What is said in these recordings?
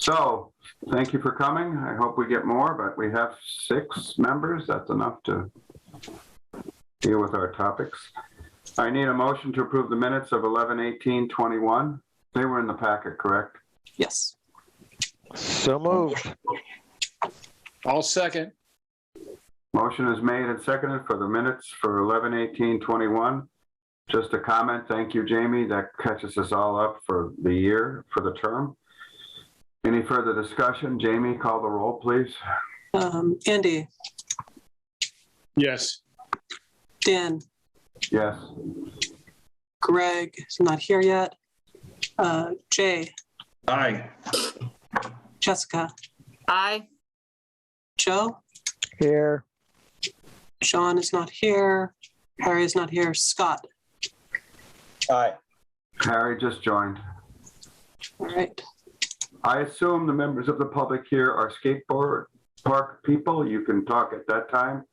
So, thank you for coming. I hope we get more, but we have 6 members. That's enough to deal with our topics. I need a motion to approve the minutes of 11/18/21. They were in the packet, correct? Yes. So moved. I'll second. Motion is made and seconded for the minutes for 11/18/21. Just a comment. Thank you, Jamie. That catches us all up for the year, for the term. Any further discussion? Jamie, call the roll, please. Andy, Yes. Dan, Yes. Greg is not here yet. Jay, Aye. Jessica, Aye. Joe, Here. Sean is not here. Harry is not here. Scott. Aye. Harry just joined. All right. I assume the members of the public here are skateboard park people. You can talk at that time,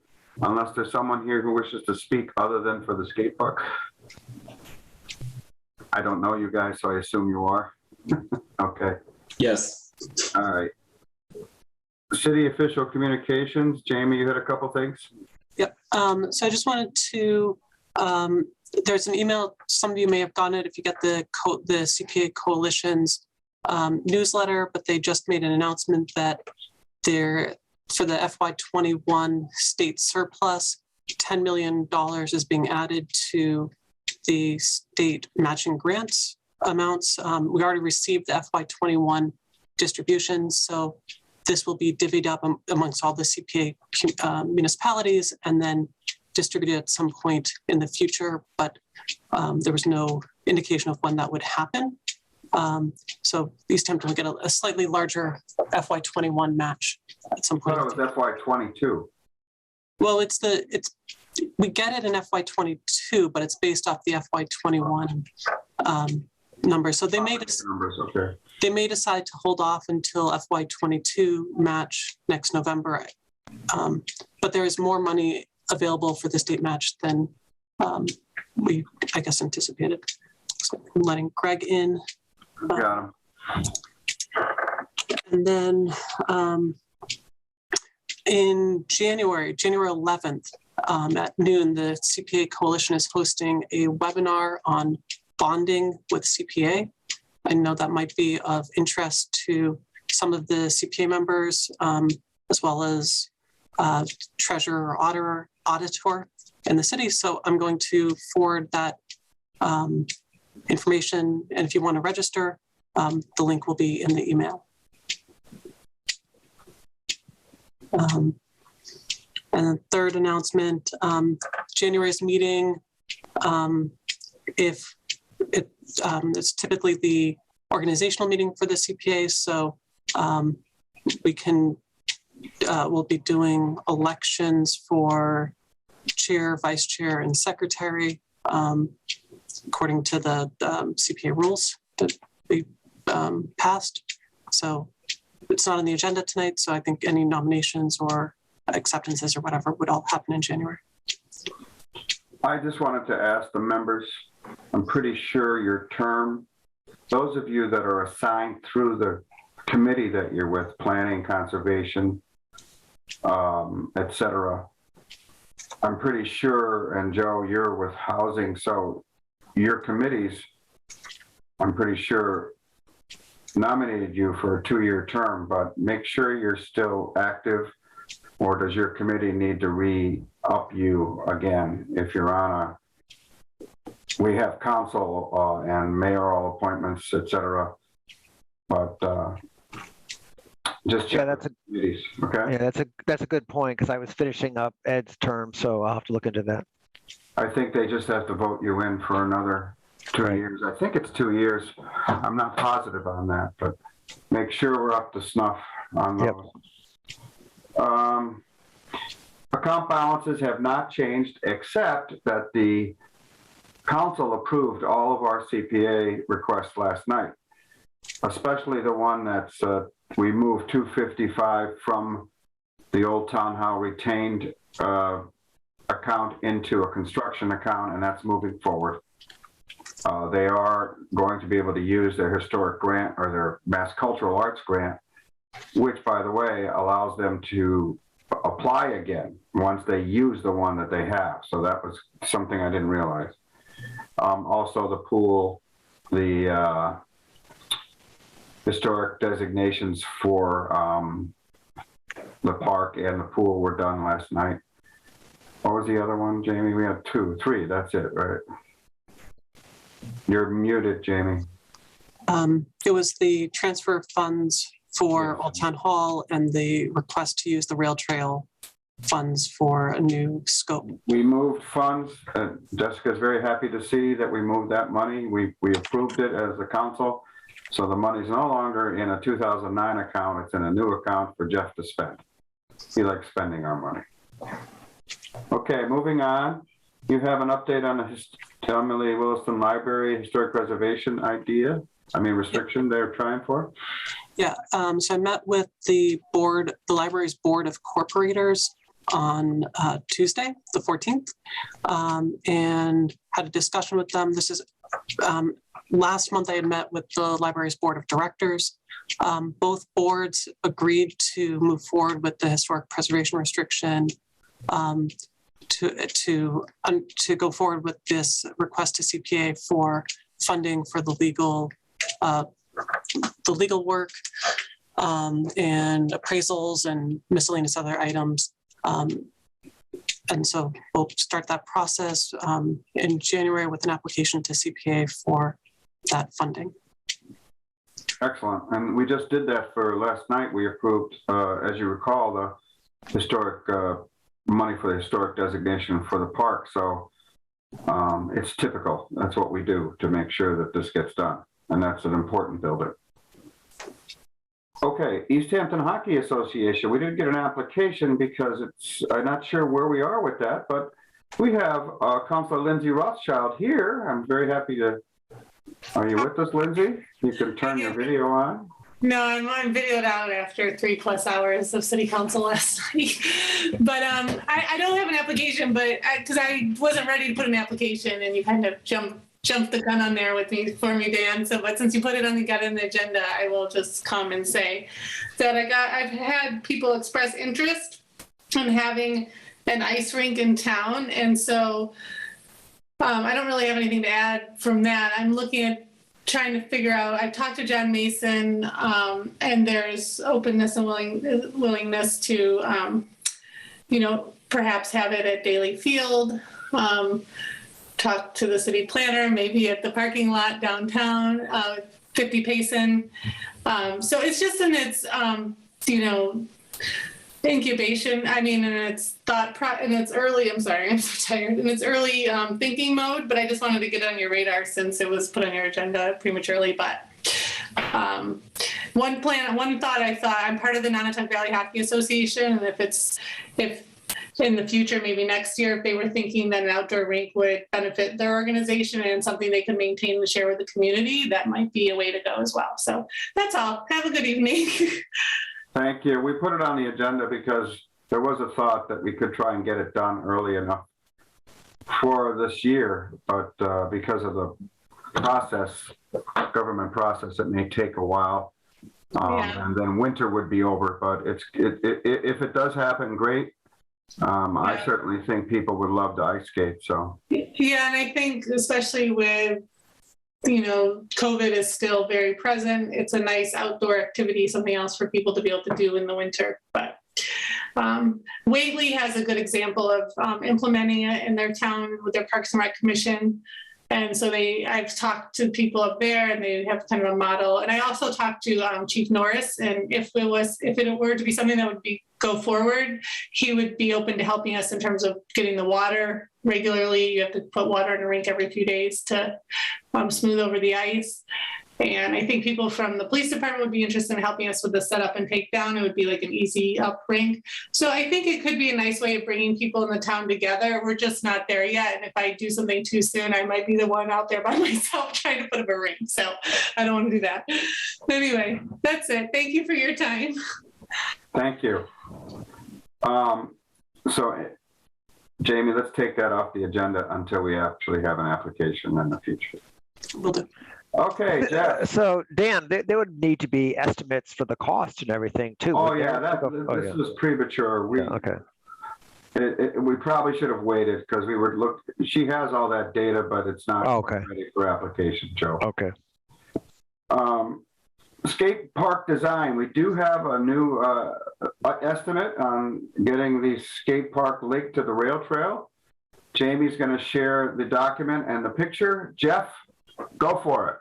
unless there's someone here who wishes to speak other than for the skate park. I don't know you guys, so I assume you are. Okay. Yes. All right. City official communications. Jamie, you had a couple things? Yep. So I just wanted to, there's an email, some of you may have gotten it if you get the CPA Coalition's newsletter, but they just made an announcement that for the FY21 state surplus, $10 million is being added to the state matching grants amounts. We already received the FY21 distributions, so this will be divvied up amongst all the CPA municipalities and then distributed at some point in the future, but there was no indication of when that would happen. So Easthampton will get a slightly larger FY21 match at some point. I thought it was FY22. Well, we get it in FY22, but it's based off the FY21 numbers. So they may decide to hold off until FY22 match next November. But there is more money available for the state match than we, I guess, anticipated. So I'm letting Greg in. Got him. And then in January 11th at noon, the CPA Coalition is hosting a webinar on bonding with CPA. I know that might be of interest to some of the CPA members, as well as treasurer or auditor in the city. So I'm going to forward that information. And if you want to register, the link will be in the email. And the third announcement, January's meeting, it's typically the organizational meeting for the CPA, so we'll be doing elections for chair, vice chair, and secretary according to the CPA rules that we passed. So it's not on the agenda tonight, so I think any nominations or acceptances or whatever would all happen in January. I just wanted to ask the members, I'm pretty sure your term, those of you that are assigned through the committee that you're with, planning, conservation, etc. I'm pretty sure, and Joe, you're with housing, so your committees, I'm pretty sure, nominated you for a 2-year term, but make sure you're still active, or does your committee need to re-up you again if you're on we have council and mayoral appointments, etc. But just check the committees, okay? Yeah, that's a good point, because I was finishing up Ed's term, so I'll have to look into that. I think they just have to vote you in for another 2 years. I think it's 2 years. I'm not positive on that, but make sure we're up to snuff on those. Yep. Account balances have not changed, except that the council approved all of our CPA requests last night, especially the one that's we moved 255 from the old town hall retained account into a construction account, and that's moving forward. They are going to be able to use their historic grant or their Mass Cultural Arts grant, which, by the way, allows them to apply again once they use the one that they have. So that was something I didn't realize. Also, the pool, the historic designations for the park and the pool were done last night. What was the other one, Jamie? We had three. That's it, right? You're muted, Jamie. It was the transfer of funds for Old Town Hall and the request to use the rail trail funds for a new scope. We moved funds. Jessica's very happy to see that we moved that money. We approved it as the council. So the money's no longer in a 2009 account. It's in a new account for Jeff to spend. He likes spending our money. Okay, moving on. You have an update on the Emily Williston Library Historic Preservation restriction they're trying for? Yeah, so I met with the board, the library's board of corporators on Tuesday, the 14th, and had a discussion with them. This is last month I had met with the library's board of directors. Both boards agreed to move forward with the historic preservation restriction to go forward with this request to CPA for funding for the legal work and appraisals and miscellaneous other items. And so we'll start that process in January with an application to CPA for that funding. Excellent. And we just did that for last night. We approved, as you recall, the historic money for the historic designation for the park. So it's typical. That's what we do to make sure that this gets done. And that's an important building. Okay, Easthampton Hockey Association. We didn't get an application because I'm not sure where we are with that, but we have Councilor Lindsay Rothschild here. I'm very happy to. Are you with us, Lindsay? You can turn your video on. No, I'm videoed out after 3+ hours of city council last night. But I don't have an application, but because I wasn't ready to put an application, and you kind of jumped the gun on there with me for me, Dan. So, but since you got it on the agenda, I will just come and say that I've had people express interest in having an ice rink in town, and so I don't really have anything to add from that. I'm looking at trying to figure out, I've talked to John Mason, and there's openness and willingness to, perhaps have it at Daly Field, talk to the city planner, maybe at the parking lot downtown, 50 Payson. So it's just in its, incubation. I mean, in its in its early, I'm sorry, I'm so tired, in its early thinking mode, but I just wanted to get it on your radar since it was put on your agenda prematurely. But one thought I thought, I'm part of the Nanatucket Valley Hockey Association, and if in the future, maybe next year, if they were thinking that an outdoor rink would benefit their organization and something they could maintain and share with the community, that might be a way to go as well. So that's all. Have a good evening. Thank you. We put it on the agenda because there was a thought that we could try and get it done early enough for this year, but because of the government process, it may take a while. And then winter would be over, but if it does happen, great. I certainly think people would love to ice skate. So yeah, and I think especially with COVID is still very present. It's a nice outdoor activity, something else for people to be able to do in the winter. But Whately has a good example of implementing it in their town with their Parks and Rec Commission. And so I've talked to people up there, and they have kind of a model. And I also talked to Chief Norris, and if it were to be something that would go forward, he would be open to helping us in terms of getting the water regularly. You have to put water in a rink every few days to smooth over the ice. And I think people from the police department would be interested in helping us with the setup and takedown. It would be like an easy up rink. So I think it could be a nice way of bringing people in the town together. We're just not there yet. And if I do something too soon, I might be the one out there by myself trying to put up a rink. So I don't want to do that. Anyway, that's it. Thank you for your time. thank you. So Jamie, let's take that off the agenda until we actually have an application in the future. Will do. Okay, Jeff. So Dan, there would need to be estimates for the cost and everything too. Oh, wouldn't yeah, there? Oh, this yeah. was premature. Yeah, okay. We probably should have waited because we would look, she has all that data, but it's not Oh, okay. ready for application, Joe. Okay. Skate park design, we do have a new estimate on getting the skate park linked to the rail trail. Jamie's going to share the document and the picture. Jeff, go for it.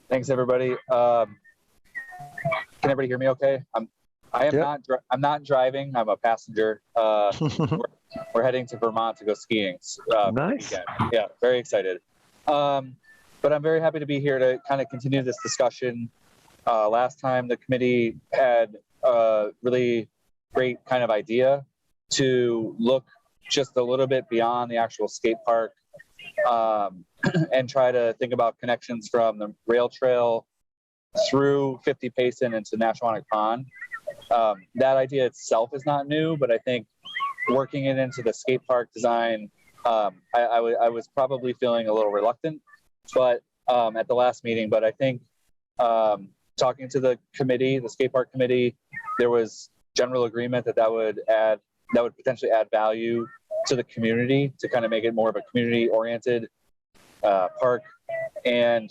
Thanks, everybody. Can everybody hear me okay? I'm not driving. I'm a passenger. We're heading to Vermont to go skiing. Nice. Weekend. Yeah, very excited. But I'm very happy to be here to kind of continue this discussion. Last time the committee had a really great kind of idea to look just a little bit beyond the actual skate park and try to think about connections from the rail trail through 50 Payson into Nashwanik Pond. That idea itself is not new, but I think working it into the skate park design, I was probably feeling a little reluctant, but at the last meeting. But I think talking to the committee, the skate park committee, there was general agreement that would potentially add value to the community to kind of make it more of a community-oriented park. And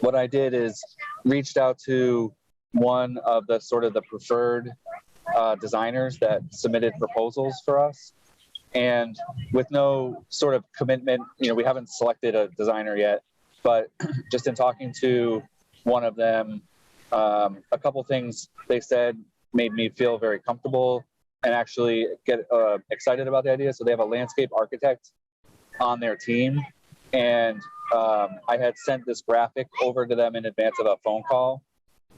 what I did is reached out to one of the sort of the preferred designers that submitted proposals for us. And with no sort of commitment, we haven't selected a designer yet, but just in talking to one of them, a couple things they said made me feel very comfortable and actually get excited about the idea. So they have a landscape architect on their team. And I had sent this graphic over to them in advance of a phone call.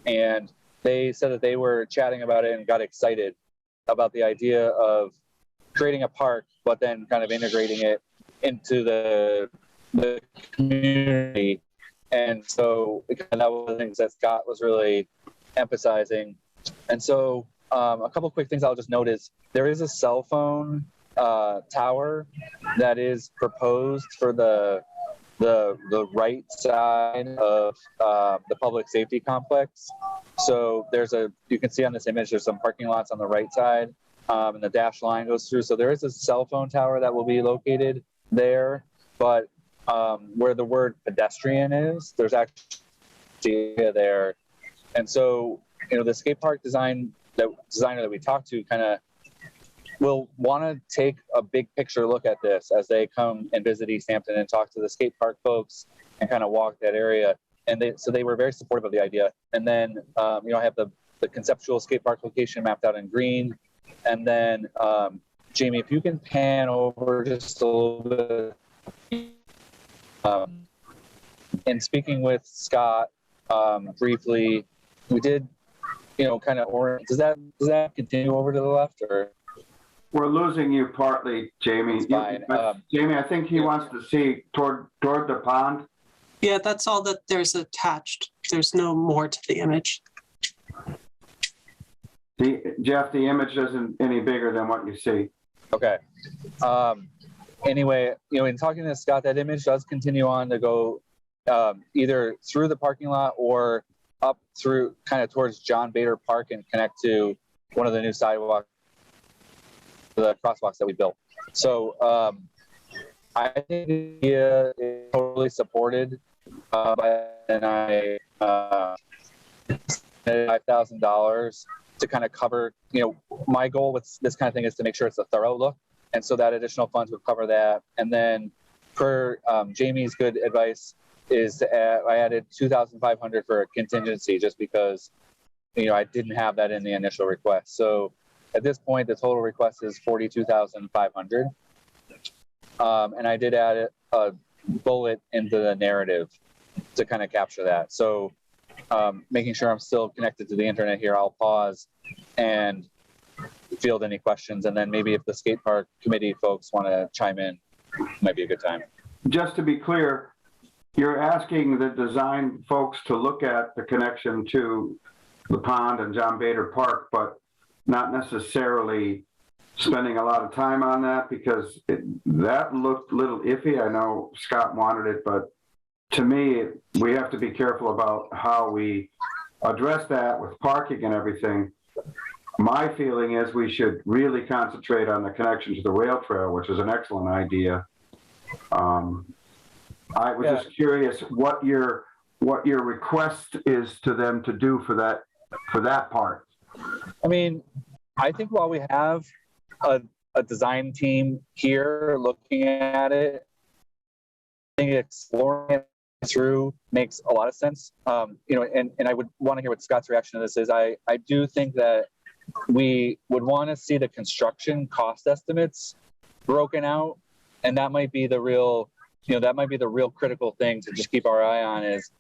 And they said that they were chatting about it and got excited about the idea of creating a park, but then kind of integrating it into the community. And so that was one of the things that Scott was really emphasizing. And so a couple quick things I'll just note is there is a cell phone tower that is proposed for the right side of the public safety complex. So you can see on this image, there's some parking lots on the right side, and the dash line goes through. So there is a cell phone tower that will be located there, but where the word pedestrian is, there's actually there. And so, the skate park designer that we talked to kind of will want to take a big picture look at this as they come and visit Easthampton and talk to the skate park folks and kind of walk that area. And they were very supportive of the idea. And then, I have the conceptual skate park location mapped out in green. And then, Jamie, if you can pan over just a little bit. And speaking with Scott briefly, we did, kind of does that continue over to the left or? We're losing you partly, Jamie. It's fine. Jamie, I think he wants to see toward the pond. Yeah, that's all that there's attached. There's no more to the image. Jeff, the image isn't any bigger than what you see. Okay. Anyway, in talking to Scott, that image does continue on to go either through the parking lot or up through kind of towards John Bader Park and connect to one of the new sidewalks, the crosswalks that we built. So I think the idea is totally supported and I $5,000 to kind of cover, my goal with this kind of thing is to make sure it's a thorough look. And so that additional funds would cover that. And then per Jamie's good advice is to I added $2,500 for a contingency just because, I didn't have that in the initial request. So at this point, the total request is $42,500. And I did add a bullet into the narrative to kind of capture that. So making sure I'm still connected to the internet here, I'll pause and field any questions. And then maybe if the skate park committee folks want to chime in, might be a good time. Just to be clear, you're asking the design folks to look at the connection to the pond and John Bader Park, but not necessarily spending a lot of time on that because that looked a little iffy. I know Scott wanted it, but to me, we have to be careful about how we address that with parking and everything. My feeling is we should really concentrate on the connection to the rail trail, which is an excellent idea. I was just curious what your request is to them to do for that part. I mean, I think while we have a design team here looking at it, I think exploring it through makes a lot of sense. And I would want to hear what Scott's reaction to this is. I do think that we would want to see the construction cost estimates broken out, and that might be the real critical thing to just keep our eye on. Is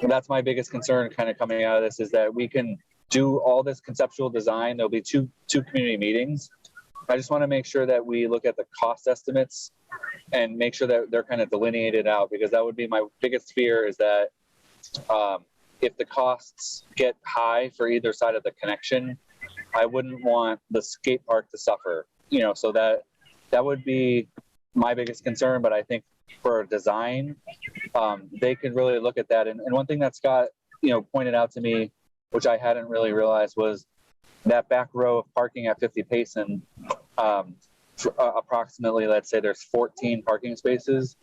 that's my biggest concern kind of coming out of this, is that we can do all this conceptual design. There'll be two community meetings. I just want to make sure that we look at the cost estimates and make sure that they're kind of delineated out, because that would be my biggest fear, is that if the costs get high for either side of the connection, I wouldn't want the skate park to suffer, so that would be my biggest concern. But I think for design, they could really look at that. And one thing that Scott, pointed out to me, which I hadn't really realized, was that back row of parking at 50 Payson, approximately, let's say there's 14 parking spaces.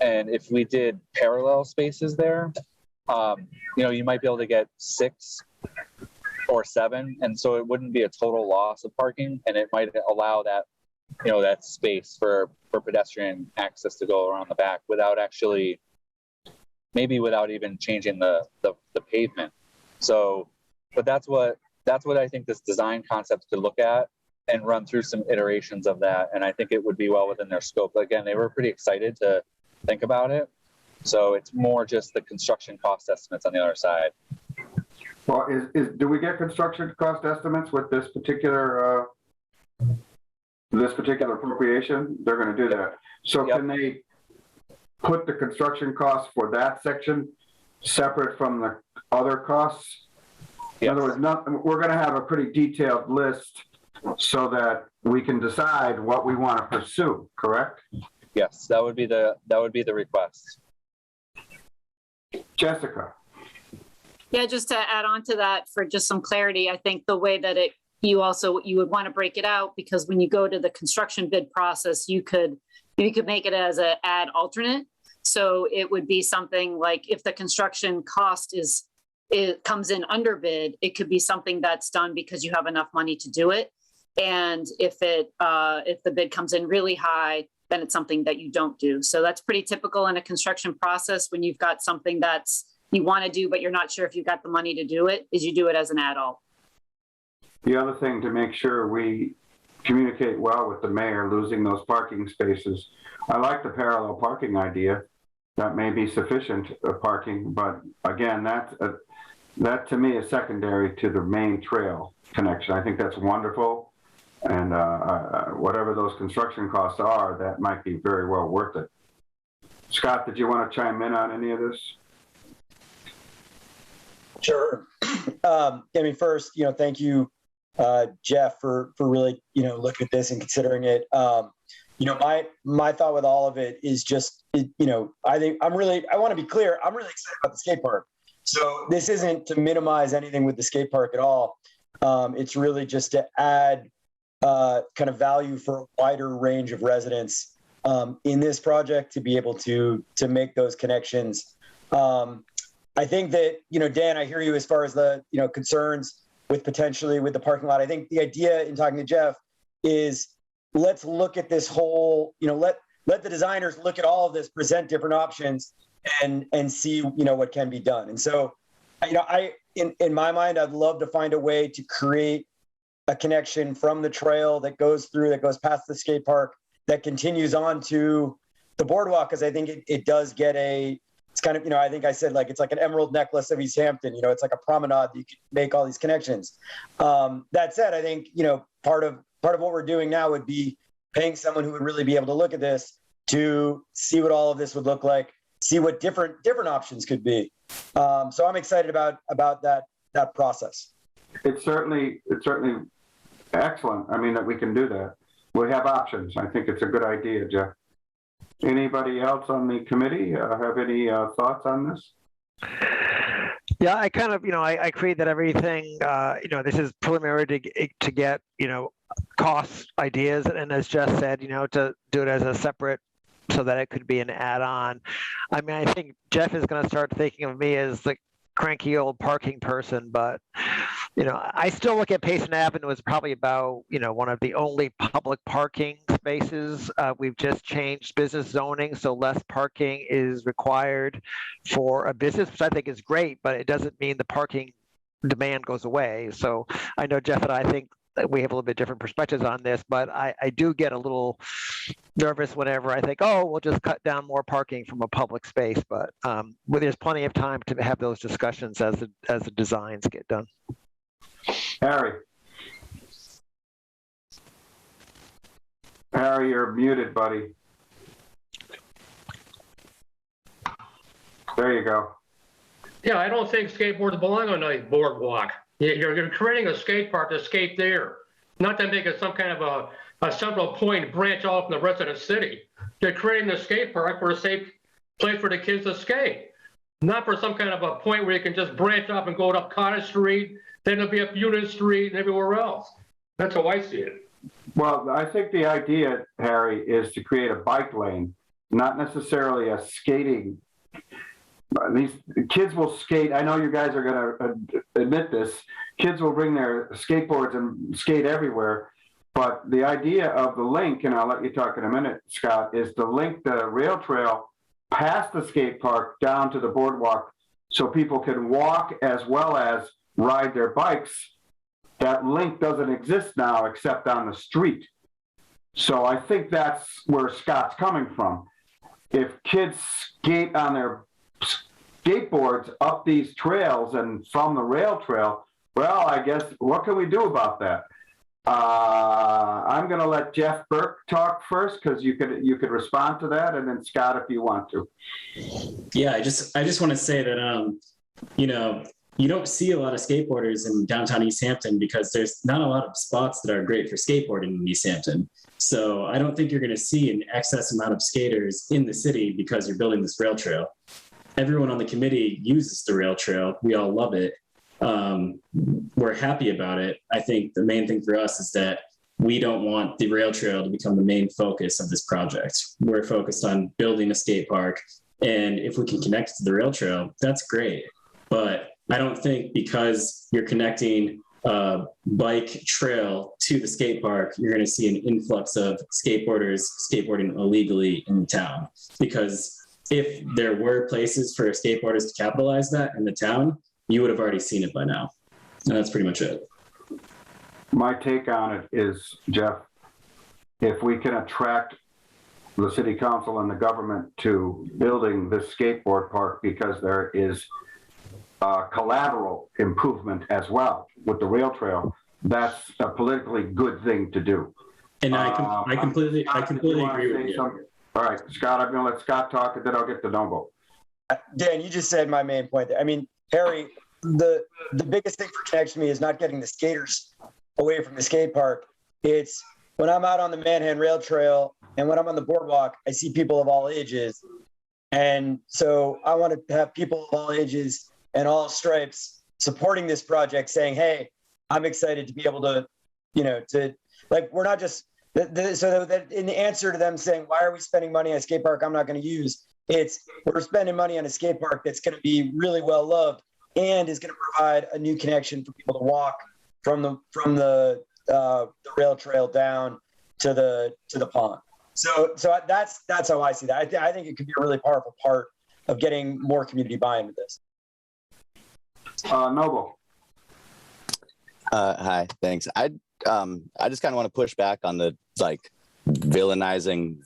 And if we did parallel spaces there, you might be able to get 6 or 7. And so it wouldn't be a total loss of parking, and it might allow that, that space for pedestrian access to go around the back without even changing the pavement. So, but that's what I think this design concept could look at and run through some iterations of that. And I think it would be well within their scope. Again, they were pretty excited to think about it. So it's more just the construction cost estimates on the other side. Well, do we get construction cost estimates with this particular appropriation? They're going to do that. So Can they put the construction costs for that section separate from the other costs? Yes. In other words, we're going to have a pretty detailed list so that we can decide what we want to pursue, correct? Yes, that would be the request. Jessica. Yeah, just to add on to that for just some clarity, I think the way that you would want to break it out, because when you go to the construction bid process, you could make it as an add alternate. So it would be something like, if the construction cost comes in under bid, it could be something that's done because you have enough money to do it. And if the bid comes in really high, then it's something that you don't do. So that's pretty typical in a construction process. When you've got something you want to do, but you're not sure if you've got the money to do it, is you do it as an add-on. The other thing to make sure we communicate well with the mayor, losing those parking spaces. I like the parallel parking idea. That may be sufficient parking, but again, that to me is secondary to the main trail connection. I think that's wonderful. And whatever those construction costs are, that might be very well worth it. Scott, did you want to chime in on any of this? Sure. First, thank you, Jeff, for really, looking at this and considering it. My thought with all of it is just, I want to be clear. I'm really excited about the skate park. So this isn't to minimize anything with the skate park at all. It's really just to add kind of value for a wider range of residents in this project to be able to make those connections. I think that, Dan, I hear you as far as the, concerns with potentially with the parking lot. I think the idea in talking to Jeff is, let's look at this whole, let the designers look at all of this, present different options and see, what can be done. And so, in my mind, I'd love to find a way to create a connection from the trail that goes past the skate park, that continues on to the boardwalk. Cause I think it does get it's kind of, I think I said, like, it's like an emerald necklace of Easthampton, it's like a promenade that you can make all these connections. That said, I think, part of what we're doing now would be paying someone who would really be able to look at this to see what all of this would look like, see what different options could be. So I'm excited about that process. It certainly excellent. I mean, that we can do that. We have options. I think it's a good idea, Jeff. Anybody else on the committee have any thoughts on this? Yeah, I kind of, I agree that everything, this is preliminary to get, cost ideas. And as Jess said, to do it as a separate so that it could be an add-on. I mean, I think Jeff is going to start thinking of me as the cranky old parking person, but I still look at Payson Avenue as probably about, one of the only public parking spaces. We've just changed business zoning, so less parking is required for a business, which I think is great, but it doesn't mean the parking demand goes away. So I know Jeff and I think that we have a little bit different perspectives on this, but I do get a little nervous whenever I think, oh, we'll just cut down more parking from a public space. But there's plenty of time to have those discussions as the designs get done. Harry, you're muted, buddy. There you go. Yeah, I don't think skateboards belong on a boardwalk. You're creating a skate park to skate there, not to make it some kind of a central point branch off from the rest of the city. You're creating a skate park for a safe place for the kids to skate, not for some kind of a point where you can just branch off and go up Cottage Street, then there'll be up Union Street and everywhere else. That's how I see it. Well, I think the idea, Harry, is to create a bike lane, not necessarily a skating. These kids will skate. I know you guys are going to admit this. Kids will bring their skateboards and skate everywhere. But the idea of the link, and I'll let you talk in a minute, Scott, is to link the rail trail past the skate park down to the boardwalk so people can walk as well as ride their bikes. That link doesn't exist now except on the street. So I think that's where Scott's coming from. If kids skate on their skateboards up these trails and from the rail trail, well, I guess, what can we do about that? I'm going to let Jeff Burke talk first because you could respond to that, and then Scott, if you want to. Yeah, I just want to say that you don't see a lot of skateboarders in downtown Easthampton because there's not a lot of spots that are great for skateboarding in Easthampton. So I don't think you're going to see an excess amount of skaters in the city because you're building this rail trail. Everyone on the committee uses the rail trail. We all love it. We're happy about it. I think the main thing for us is that we don't want the rail trail to become the main focus of this project. We're focused on building a skate park. And if we can connect to the rail trail, that's great. But I don't think because you're connecting a bike trail to the skate park, you're going to see an influx of skateboarders skateboarding illegally in town. Because if there were places for skateboarders to capitalize that in the town, you would have already seen it by now. And that's pretty much it. My take on it is, Jeff, if we can attract the city council and the government to building this skateboard park because there is collateral improvement as well with the rail trail, that's a politically good thing to do. And I completely agree with you. Something? All right, Scott, I'm going to let Scott talk, and then I'll get to Noble. Dan, you just said my main point there. I mean, Harry, the biggest thing for connection me is not getting the skaters away from the skate park. It's when I'm out on the Manhattan Rail Trail and when I'm on the boardwalk, I see people of all ages. And so I want to have people of all ages and all stripes supporting this project, saying, hey, I'm excited to be able to, we're not just, so that in the answer to them saying, why are we spending money on a skate park I'm not going to use? It's we're spending money on a skate park that's going to be really well loved and is going to provide a new connection for people to walk from the rail trail down to the pond. So that's how I see that. I think it could be a really powerful part of getting more community buy-in with this. Noble. Hi, thanks. I just kind of want to push back on the villainizing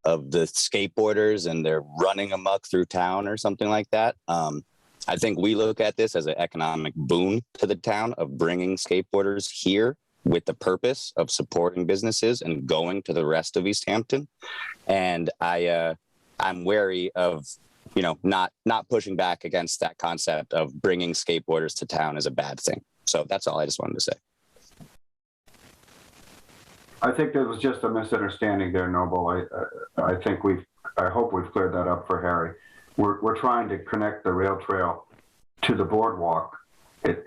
of the skateboarders and they're running amok through town or something like that. I think we look at this as an economic boon to the town of bringing skateboarders here with the purpose of supporting businesses and going to the rest of Easthampton. And I'm wary of, not pushing back against that concept of bringing skateboarders to town as a bad thing. So that's all I just wanted to say. I think there was just a misunderstanding there, Noble. I think I hope we've cleared that up for Harry. We're trying to connect the rail trail to the boardwalk. It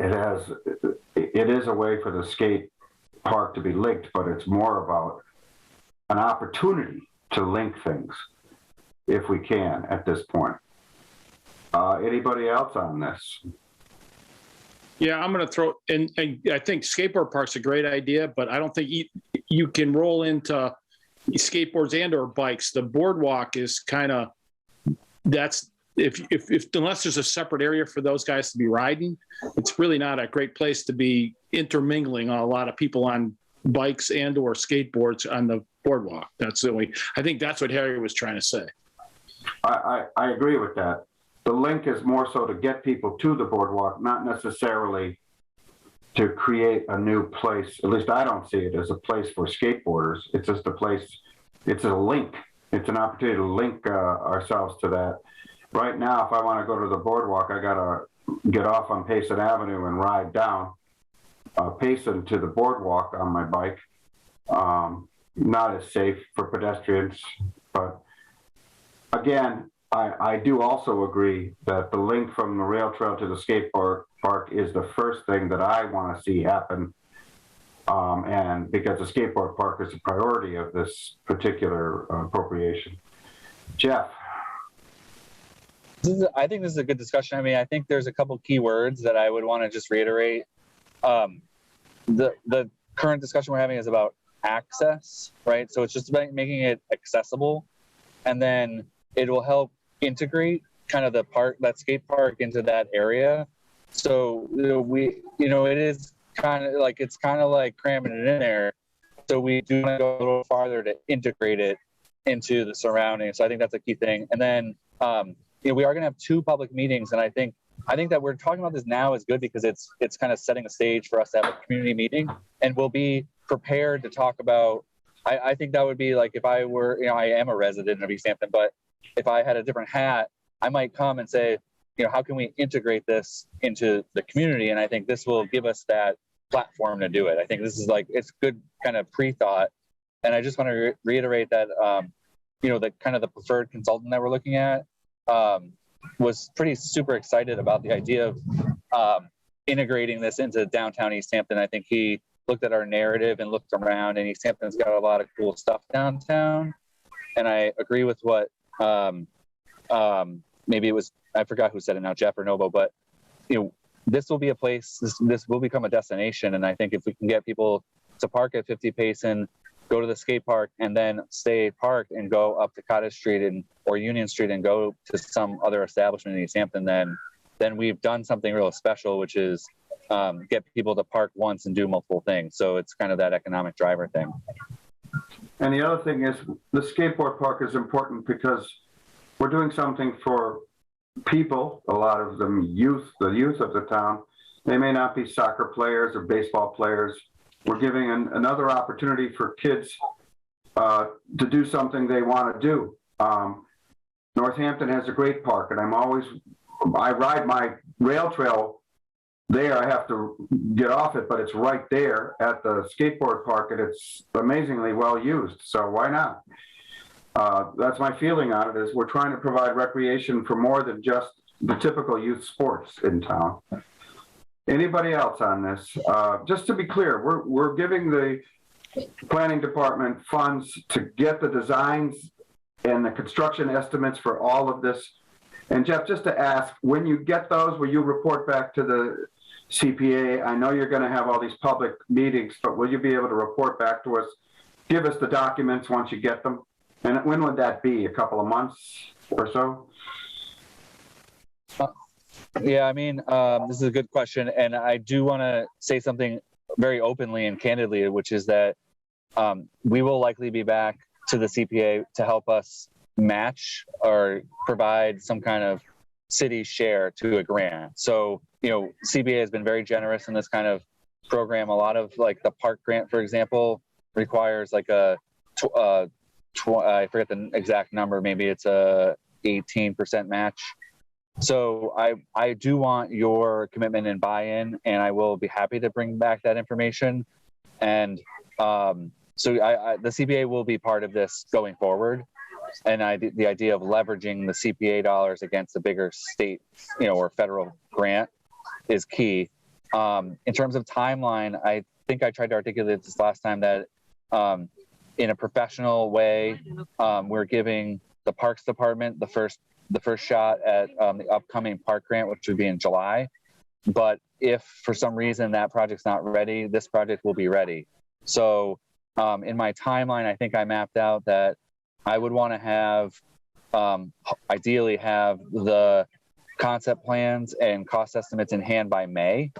is a way for the skate park to be linked, but it's more about an opportunity to link things if we can at this point. Anybody else on this? Yeah, I'm going to throw in. I think skateboard park's a great idea, but I don't think you can roll into skateboards and/or bikes. The boardwalk is kind of that's if unless there's a separate area for those guys to be riding, it's really not a great place to be intermingling a lot of people on bikes and/or skateboards on the boardwalk. That's the only. I think that's what Harry was trying to say. I agree with that. The link is more so to get people to the boardwalk, not necessarily to create a new place. At least I don't see it as a place for skateboarders. It's just a place, it's a link. It's an opportunity to link ourselves to that. Right now, if I want to go to the boardwalk, I got to get off on Payson Avenue and ride down Payson to the boardwalk on my bike. Not as safe for pedestrians, but again, I do also agree that the link from the rail trail to the skate park is the first thing that I want to see happen. And because the skateboard park is a priority of this particular appropriation. Jeff. I think this is a good discussion. I mean, I think there's a couple key words that I would want to just reiterate. The current discussion we're having is about access, right? So it's just about making it accessible, and then it will help integrate kind of that skate park into that area. So it is kind of like cramming it in there. So we do want to go a little farther to integrate it into the surroundings. So I think that's a key thing. And then we are going to have 2 public meetings, and I think that we're talking about this now is good because it's kind of setting a stage for us to have a community meeting, and we'll be prepared to talk about. I think that would be like if I were, I am a resident of Easthampton, but if I had a different hat, I might come and say, how can we integrate this into the community? And I think this will give us that platform to do it. I think this is it's good kind of pre-thought. And I just want to reiterate that, the kind of the preferred consultant that we're looking at was pretty super excited about the idea of integrating this into downtown Easthampton. I think he looked at our narrative and looked around, and Easthampton's got a lot of cool stuff downtown. And I agree with what maybe it was, I forgot who said it now, Jeff or Nobo, but this will be a place, this will become a destination. And I think if we can get people to park at 50 Payson, go to the skate park, and then stay parked and go up to Cottage Street or Union Street and go to some other establishment in Easthampton, then we've done something real special, which is get people to park once and do multiple things. So it's kind of that economic driver thing. And the other thing is the skateboard park is important because we're doing something for people, a lot of them the youth of the town. They may not be soccer players or baseball players. We're giving another opportunity for kids to do something they want to do. Northampton has a great park, and I ride my rail trail there. I have to get off it, but it's right there at the skateboard park, and it's amazingly well used. So why not? That's my feeling on it, is we're trying to provide recreation for more than just the typical youth sports in town. Anybody else on this? Just to be clear, we're giving the planning department funds to get the designs and the construction estimates for all of this. And Jeff, just to ask, when you get those, will you report back to the CPA? I know you're going to have all these public meetings, but will you be able to report back to us, give us the documents once you get them? And when would that be? A couple of months or so? Yeah, I mean, this is a good question. And I do want to say something very openly and candidly, which is that we will likely be back to the CPA to help us match or provide some kind of city share to a grant. So, CPA has been very generous in this kind of program. A lot of the park grant, for example, requires I forget the exact number, maybe it's a 18% match. So I do want your commitment and buy-in, and I will be happy to bring back that information. And the CPA will be part of this going forward. And the idea of leveraging the CPA dollars against a bigger state, or federal grant is key. In terms of timeline, I think I tried to articulate this last time that in a professional way, we're giving the Parks Department the first shot at the upcoming park grant, which would be in July. But if for some reason that project's not ready, this project will be ready. So in my timeline, I think I mapped out that I would want to have, ideally have the concept plans and cost estimates in hand by May.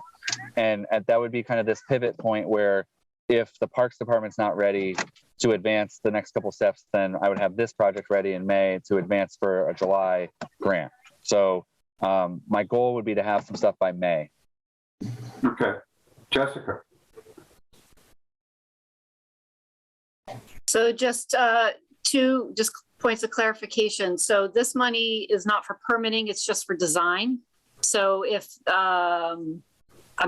And that would be kind of this pivot point where if the Parks Department's not ready to advance the next couple steps, then I would have this project ready in May to advance for a July grant. So my goal would be to have some stuff by May. Okay. Jessica. So just two points of clarification. So this money is not for permitting, it's just for design. So if I'm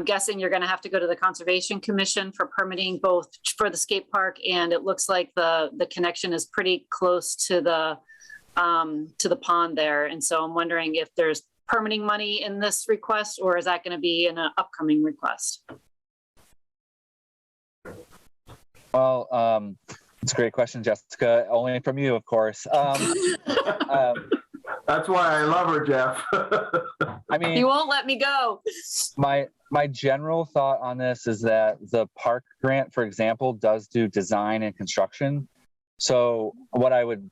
guessing you're going to have to go to the Conservation Commission for permitting both for the skate park, and it looks like the connection is pretty close to the pond there. And so I'm wondering if there's permitting money in this request, or is that going to be in an upcoming request? Well, it's a great question, Jessica. Only from you, of course. That's why I love her, Jeff. I mean, you won't let me go. My general thought on this is that the park grant, for example, does do design and construction. So what I would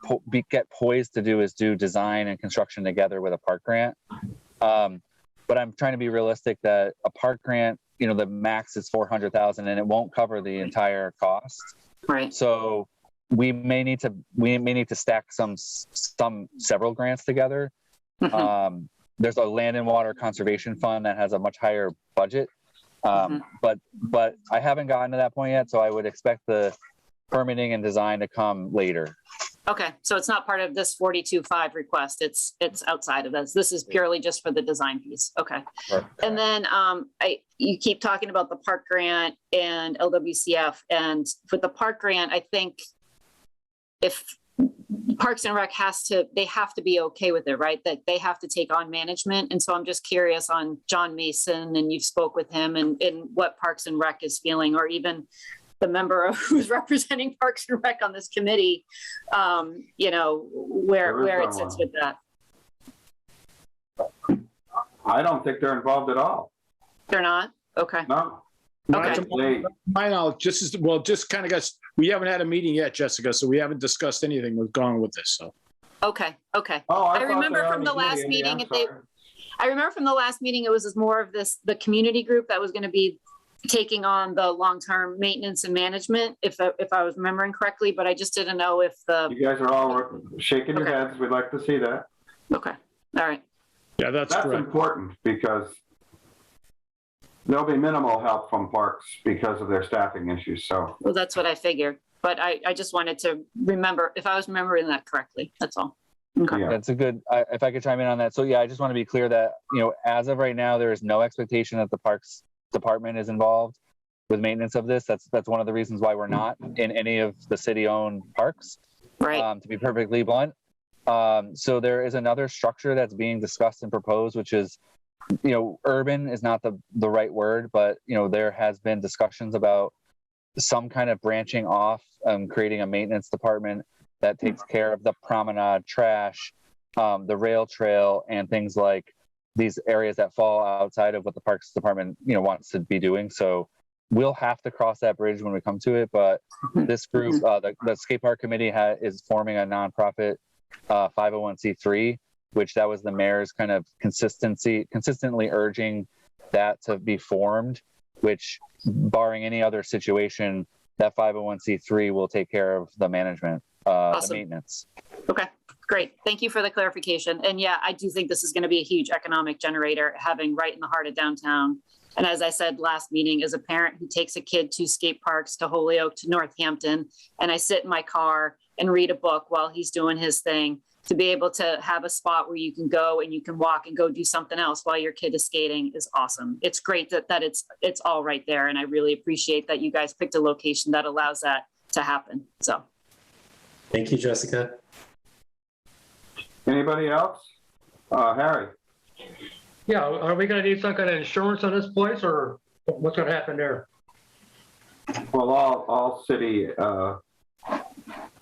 get poised to do is do design and construction together with a park grant. But I'm trying to be realistic that a park grant, the max is $400,000 and it won't cover the entire cost. Right. So we may need to stack several grants together. Mm-hmm. There's a land and water conservation fund that has a much higher budget. But I haven't gotten to that point yet. So I would expect the permitting and design to come later. Okay. So it's not part of this 42.5 request. It's outside of this. This is purely just for the design piece. Okay. Perfect. And then you keep talking about the park grant and LWCF, and with the park grant, I think if Parks and Rec they have to be okay with it, right? That they have to take on management. And so I'm just curious on John Mason, and you've spoke with him and what Parks and Rec is feeling, or even the member who's representing Parks and Rec on this committee, where it sits with that. I don't think they're involved at all. They're not? Okay. No. Okay. They, My knowledge, just kind of guess, we haven't had a meeting yet, Jessica, so we haven't discussed anything. We've gone with this, so. Okay. oh, I remember from the last meeting, I remember from the last meeting, it was more of the community group that was going to be taking on the long-term maintenance and management, if I was remembering correctly, but I just didn't know if you guys are all shaking your heads. We'd like to see that. Okay. All right. Yeah, that's correct. Important because there'll be minimal help from parks because of their staffing issues. So, well, that's what I figured, but I just wanted to remember if I was remembering that correctly. That's all. Okay. Yeah. That's a good, if I could chime in on that. So yeah, I just want to be clear that, as of right now, there is no expectation that the Parks Department is involved with maintenance of this. That's one of the reasons why we're not in any of the city-owned parks, right? To be perfectly blunt. So there is another structure that's being discussed and proposed, which is, urban is not the right word, but, there has been discussions about some kind of branching off and creating a maintenance department that takes care of the promenade, trash, the rail trail, and things like these areas that fall outside of what the Parks Department, wants to be doing. So we'll have to cross that bridge when we come to it. But this group, the Skate Park Committee is forming a nonprofit 501c3, which that was the mayor's kind of consistently urging that to be formed, which barring any other situation, that 501c3 will take care of the management, awesome. The maintenance. Okay. Great. Thank you for the clarification. And yeah, I do think this is going to be a huge economic generator, having right in the heart of downtown. And as I said last meeting, as a parent who takes a kid to skate parks, to Holyoke, to Northampton, and I sit in my car and read a book while he's doing his thing, to be able to have a spot where you can go and you can walk and go do something else while your kid is skating is awesome. It's great that it's all right there. And I really appreciate that you guys picked a location that allows that. to happen. So. Thank you, Jessica. Anybody else? Harry? Yeah, are we gonna need some kind of insurance on this place, or what's gonna happen there? Well, all city, the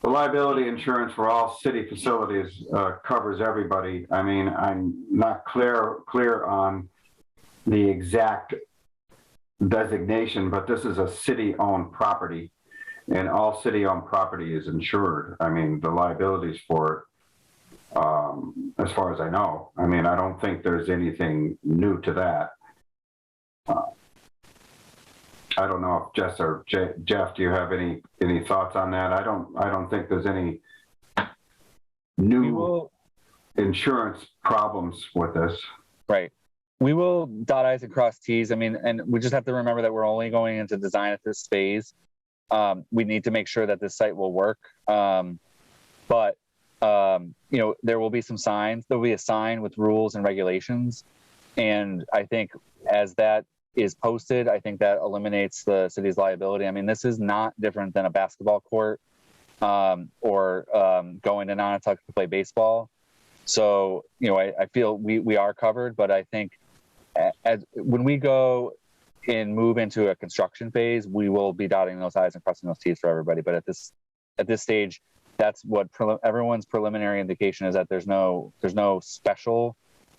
liability insurance for all city facilities covers everybody. I mean, I'm not clear on the exact designation, but this is a city-owned property, and all city-owned property is insured. I mean, the liabilities for it, as far as I know. I mean, I don't think there's anything new to that. I don't know if Jess or Jeff, do you have any thoughts on that? I don't think there's any new insurance problems with this. Right. We will dot I's and cross T's. I mean, and we just have to remember that we're only going into design at this phase. We need to make sure that this site will work. But you know, there will be some signs. There'll be a sign with rules and regulations. And I think as that is posted, I think that eliminates the city's liability. I mean, this is not different than a basketball court or going to Nantucket to play baseball. So, you know, I feel we are covered, but I think when we go and move into a construction phase, we will be dotting those I's and crossing those T's for everybody. But at this stage, that's what everyone's preliminary indication is, that there's no special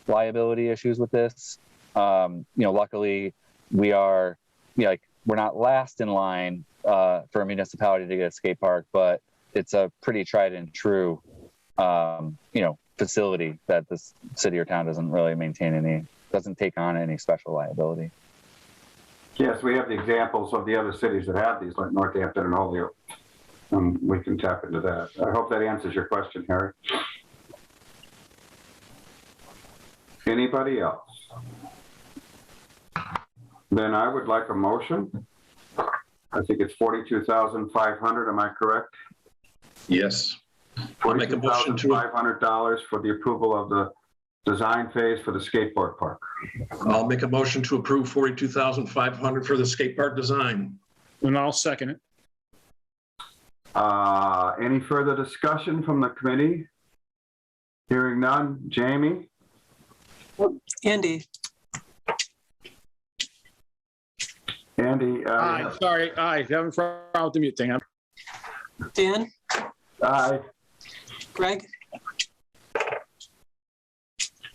liability issues with this. You know, luckily we are, you know, like, we're not last in line for a municipality to get a skate park, but it's a pretty tried and true, you know, facility that this city or town doesn't really doesn't take on any special liability. Yes, we have the examples of the other cities that have these, like Northampton and Holyoke. We can tap into that. I hope that answers your question, Harry. Anybody else? Then I would like a motion. I think it's 42,500. Am I correct? Yes. I'll make a motion to $42,500 for the approval of the design phase for the skateboard park. I'll make a motion to approve 42,500 for the skate park design. And I'll second it. Any further discussion from the committee? Hearing none. Jamie? Andy? Andy? Aye, sorry, aye, having problem with the mute thing. Dan? Aye. Greg?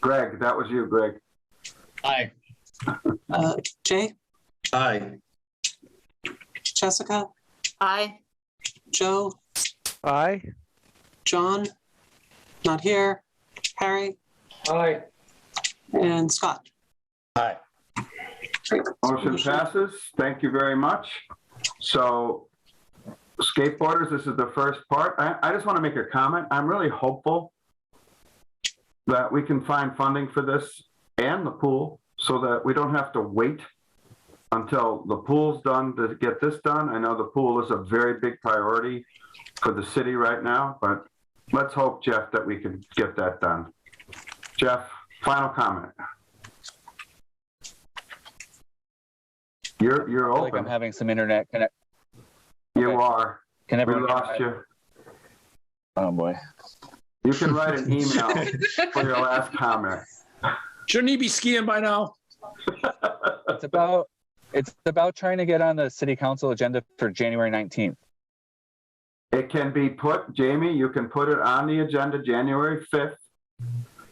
Greg, that was you, Greg. Aye. Jay? Aye. Jessica? Aye. Joe? Aye. John? Not here. Harry? Aye. And Scott? Aye. Great. Motion passes. Thank you very much. So skateboarders, this is the first part. I just want to make a comment. I'm really hopeful that we can find funding for this and the pool so that we don't have to wait until the pool's done to get this done. I know the pool is a very big priority for the city right now, but let's hope, Jeff, that we can get that done. Jeff, final comment. You're I feel like open. I'm having some internet connect. You are. Can We everyone? lost you. Oh boy. You can write an email for your last comment. Shouldn't he be skiing by now? It's about trying to get on the city council agenda for January 19th. It can be put, Jamie, you can put it on the agenda January 5th,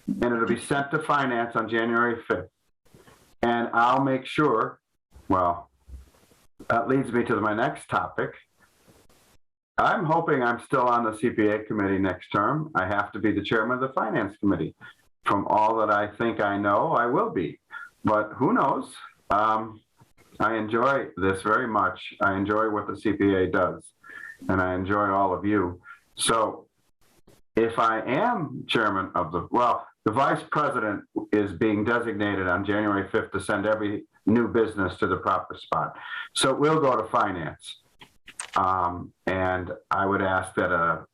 and it'll be sent to finance on January 5th. And I'll make sure, well, that leads me to my next topic. I'm hoping I'm still on the CPA committee next term. I have to be the chairman of the finance committee. From all that I think I know, I will be, but who knows? I enjoy this very much. I enjoy what the CPA does, and I enjoy all of you. So if I am chairman of the vice president is being designated on January 5th to send every new business to the proper spot. So it will go to finance. And I would ask that a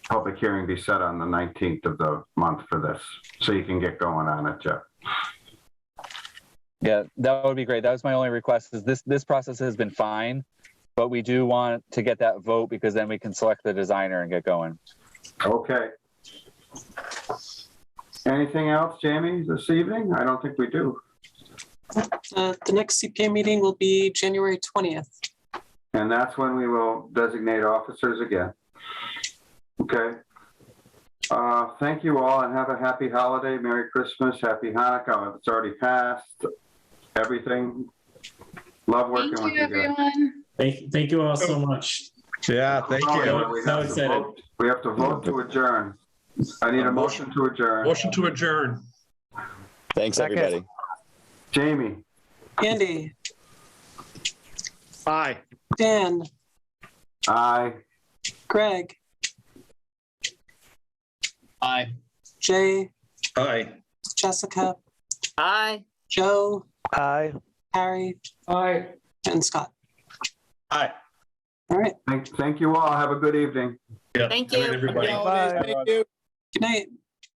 public hearing be set on the 19th of the month for this, so you can get going on it, Jeff. Yeah, that would be great. That was my only request. Is this process has been fine. but we do want to get that vote because then we can select the designer and get going. Okay. Anything else, Jamie, this evening? I don't think we do. The next CPA meeting will be January 20th. And that's when we will designate officers again. Okay. Thank you all and have a happy holiday. Merry Christmas, Happy Hanukkah. It's already passed. Everything. Love working with you guys. everyone. Thank you all so much. Yeah, thank you. So excited. We have to vote to adjourn. I need a motion to adjourn. Motion to adjourn. Thanks, Second. everybody. Jamie, Andy, Aye. Dan, aye. Greg, Aye. Jay, Aye. Jessica, Aye. Joe, Aye. Harry, Aye. and Scott. Aye. All right. Thank you all. Have a good evening. Yeah. Thank Good night, you. everybody. Bye. Good night.